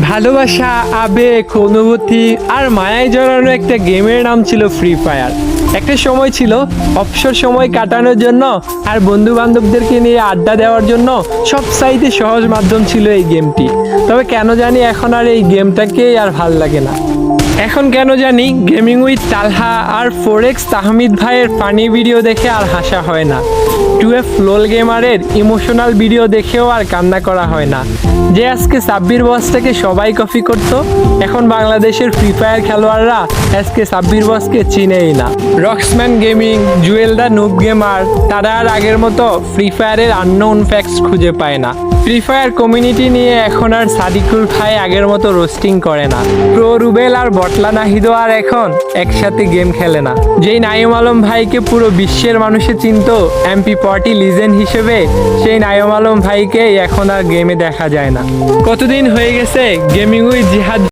ভালোবাসা, আবেগ, অনুভূতি আর মায়ায় জড়ানো একটা গেমের নাম ছিল ফ্রি ফায়ার। একটা সময় ছিল অবসর সময় কাটানোর জন্য আর বন্ধু বান্ধবদেরকে নিয়ে আড্ডা দেওয়ার জন্য সবচাইতে সহজ মাধ্যম ছিল এই গেমটি। তবে কেন জানি এখন আর এই গেমটাকেই আর ভাল লাগে না। এখন কেন জানি গেমিং উইথ তালহা আর ফোরেক্স তাহমিদ ভাইয়ের ফানি ভিডিও দেখে আর হাসা হয় না। 2F লোল গেমারের ইমোশনাল ভিডিও দেখেও আর কান্না করা হয় না। যে আজকে সাব্বির বসটাকে সবাই কপি করতো, এখন বাংলাদেশের ফ্রি ফায়ার খেলোয়াড়রা আজকে সাব্বির বসকে চিনেই না। রক্সম্যান gaming, Jewel the noob gamer, তারা আর আগের মতো ফ্রি ফায়ারের আননোন ফ্যাক্টস খুঁজে পায় না। ফ্রি ফায়ার কমিউনিটি নিয়ে এখন আর সাদিকুল ভাই আগের মতো রোস্টিং করে না। প্রো রুবেল আর বটলা নাহিদও আর এখন একসাথে গেম খেলে না। যেই নাইম আলম ভাইকে পুরো বিশ্বের মানুষে চিনতো MP40 লিজেন্ড হিসেবে, সেই নাইম আলম ভাইকে এখন আর গেমে দেখা যায় না। কতদিন হয়ে গেছে গেমিং উইথ জিহাদ